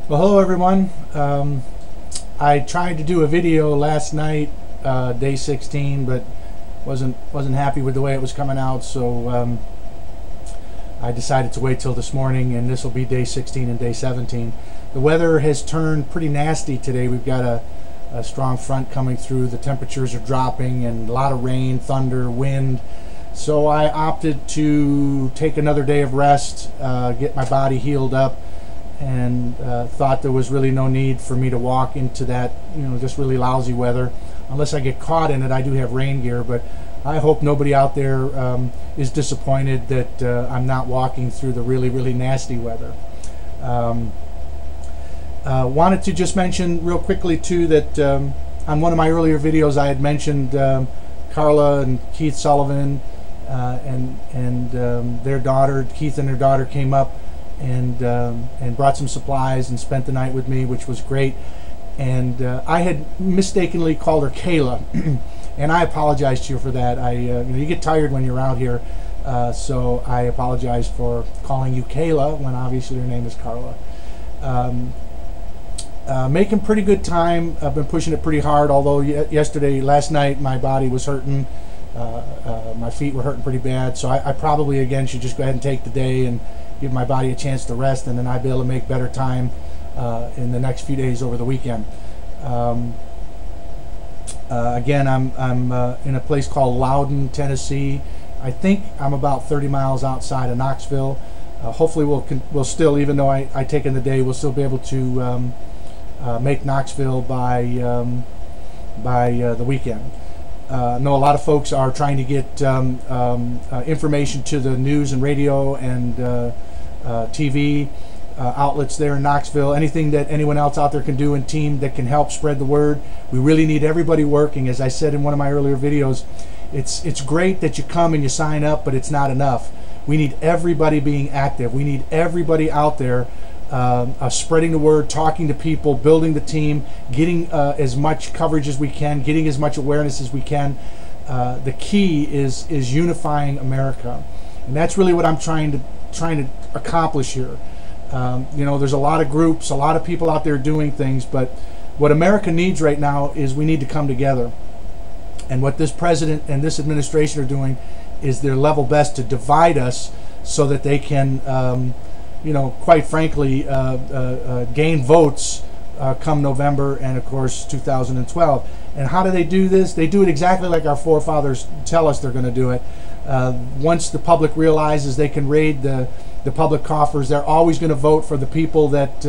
Well, hello everyone. I tried to do a video last night, day 16, but wasn't happy with the way it was coming out, so I decided to wait till this morning, and this will be day 16 and day 17. The weather has turned pretty nasty today. We've got a strong front coming through. The temperatures are dropping, and a lot of rain, thunder, wind. So I opted to take another day of rest, get my body healed up, and thought there was really no need for me to walk into that, just really lousy weather. Unless I get caught in it, I do have rain gear, but I hope nobody out there is disappointed that I'm not walking through the really, really nasty weather. Wanted to just mention real quickly too that on one of my earlier videos I had mentioned Carla and Keith Sullivan and their daughter. Keith and their daughter came up and brought some supplies and spent the night with me, which was great. And I had mistakenly called her Kayla, and I apologize to you for that. You get tired when you're out here, so I apologize for calling you Kayla when obviously your name is Carla. Making pretty good time. I've been pushing it pretty hard, although last night my body was hurting. My feet were hurting pretty bad, so I probably again should just go ahead and take the day and give my body a chance to rest, and then I'll be able to make better time in the next few days over the weekend. Again, I'm in a place called Loudon, Tennessee. I think I'm about 30 miles outside of Knoxville. Hopefully we'll still, even though I taken the day, we'll still be able to make Knoxville by the weekend. I know a lot of folks are trying to get information to the news and radio and TV outlets there in Knoxville. Anything that anyone else out there can do and team that can help spread the word. We really need everybody working. As I said in one of my earlier videos, it's great that you come and you sign up, but it's not enough. We need everybody being active. We need everybody out there spreading the word, talking to people, building the team, getting as much coverage as we can, getting as much awareness as we can. The key is unifying America, and that's really what I'm trying to accomplish here. There's a lot of groups, a lot of people out there doing things, but what America needs right now is we need to come together. And what this president and this administration are doing is their level best to divide us so that they can quite frankly, gain votes come November and, of course, 2012. And how do they do this? They do it exactly like our forefathers tell us they're going to do it. Once the public realizes they can raid the public coffers, they're always going to vote for the people that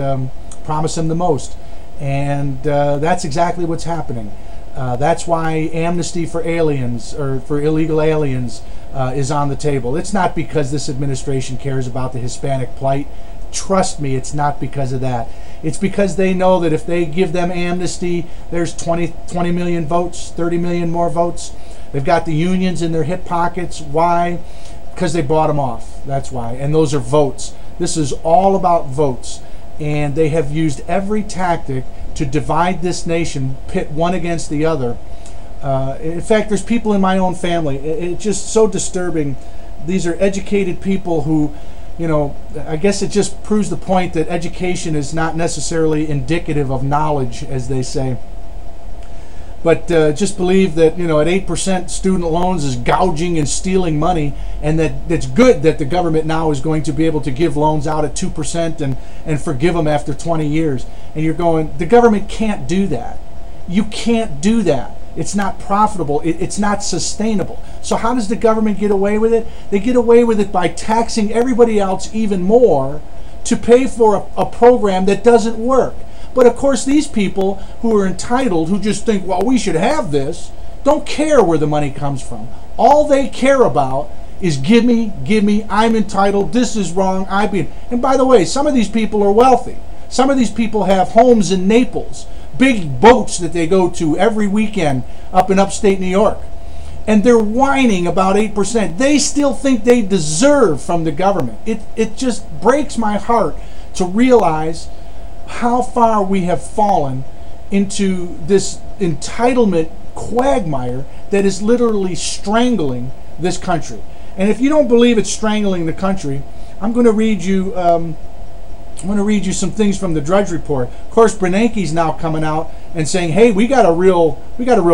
promise them the most. And that's exactly what's happening. That's why amnesty for aliens, or for illegal aliens, is on the table. It's not because this administration cares about the Hispanic plight. Trust me, it's not because of that. It's because they know that if they give them amnesty, there's 20 million votes, 30 million more votes. They've got the unions in their hip pockets. Why? Because they bought them off. That's why. And those are votes. This is all about votes. And they have used every tactic to divide this nation, pit one against the other. In fact, there's people in my own family. It's just so disturbing. These are educated people who, I guess it just proves the point that education is not necessarily indicative of knowledge, as they say. But just believe that, at 8% student loans is gouging and stealing money, and that's good that the government now is going to be able to give loans out at 2% and forgive them after 20 years. And you're going, the government can't do that. You can't do that. It's not profitable. It's not sustainable. So how does the government get away with it? They get away with it by taxing everybody else even more to pay for a program that doesn't work. But of course, these people who are entitled, who just think, well, we should have this, don't care where the money comes from. All they care about is give me, I'm entitled, this is wrong, and by the way, some of these people are wealthy. Some of these people have homes in Naples, big boats that they go to every weekend up in upstate New York. And they're whining about 8%. They still think they deserve from the government. It just breaks my heart to realize how far we have fallen into this entitlement quagmire that is literally strangling this country. And if you don't believe it's strangling the country, I'm going to read you I'm going to read you some things from the Drudge Report. Of course, Bernanke's now coming out and saying, "Hey, we got a real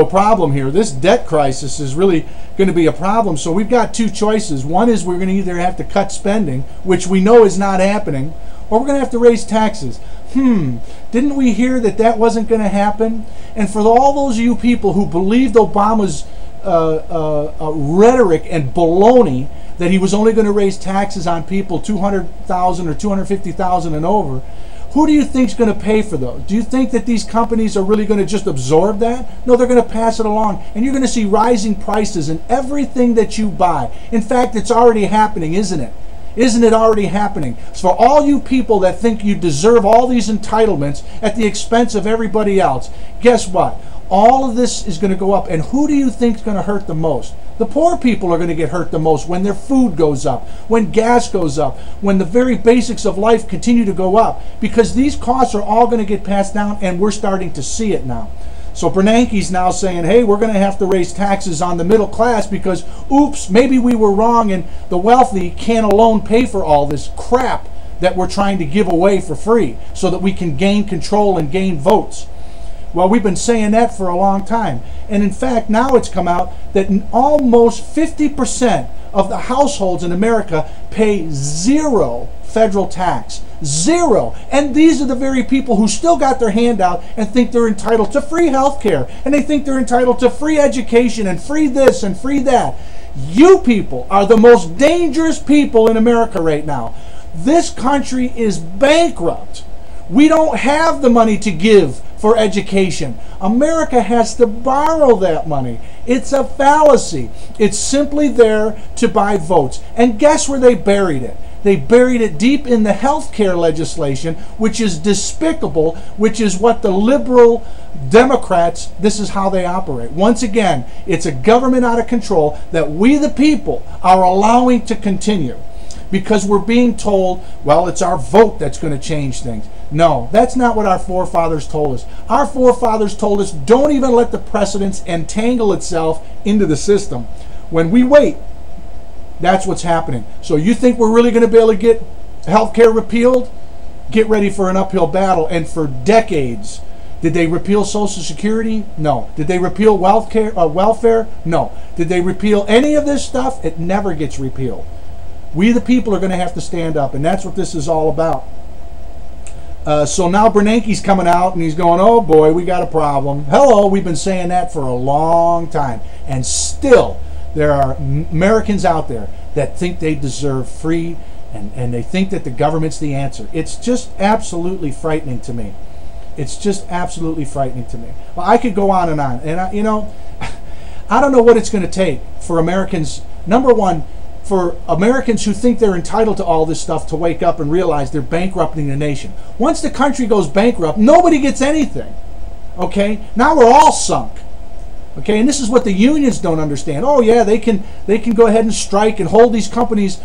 problem here. This debt crisis is really going to be a problem. So we've got two choices. One is we're going to either have to cut spending, which we know is not happening, or we're going to have to raise taxes." Didn't we hear that that wasn't going to happen? And for all those of you people who believed Obama's rhetoric and baloney that he was only going to raise taxes on people 200,000 or 250,000 and over, who do you think is going to pay for those? Do you think that these companies are really going to just absorb that? No, they're going to pass it along. And you're going to see rising prices in everything that you buy. In fact, it's already happening, isn't it? Isn't it already happening? So for all you people that think you deserve all these entitlements at the expense of everybody else, guess what? All of this is going to go up. And who do you think is going to hurt the most? The poor people are going to get hurt the most when their food goes up, when gas goes up, when the very basics of life continue to go up, because these costs are all going to get passed down, and we're starting to see it now. So Bernanke's now saying, hey, we're going to have to raise taxes on the middle class because, oops, maybe we were wrong and the wealthy can't alone pay for all this crap that we're trying to give away for free so that we can gain control and gain votes. Well, we've been saying that for a long time. And in fact, now it's come out that almost 50% of the households in America pay zero federal tax. Zero. And these are the very people who still got their hand out and think they're entitled to free health care. And they think they're entitled to free education and free this and free that. You people are the most dangerous people in America right now. This country is bankrupt. We don't have the money to give for education. America has to borrow that money. It's a fallacy. It's simply there to buy votes. And guess where they buried it? They buried it deep in the health care legislation, which is despicable, which is what the liberal Democrats, this is how they operate. Once again, it's a government out of control that we the people are allowing to continue. Because we're being told, well, it's our vote that's going to change things. No, that's not what our forefathers told us. Our forefathers told us, don't even let the precedents entangle itself into the system. When we wait, that's what's happening. So you think we're really going to be able to get health care repealed? Get ready for an uphill battle. And for decades, did they repeal Social Security? No. Did they repeal welfare? No. Did they repeal any of this stuff? It never gets repealed. We the people are going to have to stand up, and that's what this is all about. So now Bernanke's coming out, and he's going, oh boy, we got a problem. Hello, we've been saying that for a long time. And still, there are Americans out there that think they deserve free, and they think that the government's the answer. It's just absolutely frightening to me. It's just absolutely frightening to me. Well, I could go on. And I don't know what it's going to take for Americans, number one, for Americans who think they're entitled to all this stuff to wake up and realize they're bankrupting the nation. Once the country goes bankrupt, nobody gets anything. Okay? Now we're all sunk. Okay? And this is what the unions don't understand. Oh yeah, they can go ahead and strike and hold these companies,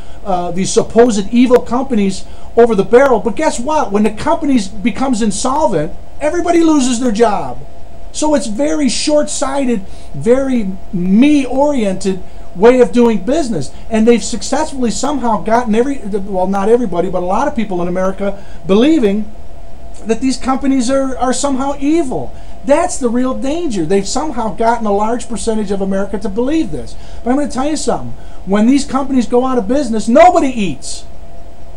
these supposed evil companies, over the barrel. But guess what? When the company becomes insolvent, everybody loses their job. So it's very short-sighted, very me-oriented way of doing business, and they've successfully somehow gotten not everybody, but a lot of people in America believing that these companies are somehow evil. That's the real danger. They've somehow gotten a large percentage of America to believe this. But I'm going to tell you something. When these companies go out of business, nobody eats.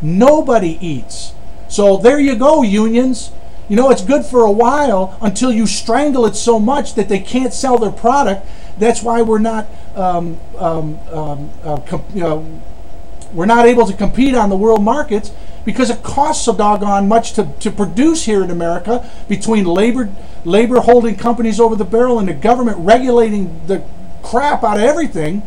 Nobody eats. So there you go, unions. You know, it's good for a while until you strangle it so much that they can't sell their product. That's why we're not we're not able to compete on the world markets, because it costs so doggone much to produce here in America, between labor holding companies over the barrel and the government regulating the crap out of everything.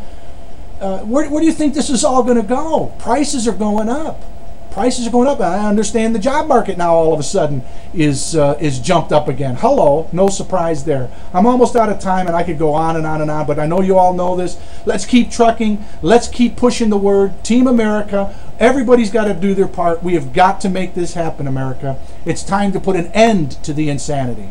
Where do you think this is all going to go? Prices are going up. Prices are going up. I understand the job market now all of a sudden is jumped up again. Hello, no surprise there. I'm almost out of time, and I could go on and on and on, but I know you all know this. Let's keep trucking. Let's keep pushing the word. Team America. Everybody's got to do their part. We have got to make this happen, America. It's time to put an end to the insanity.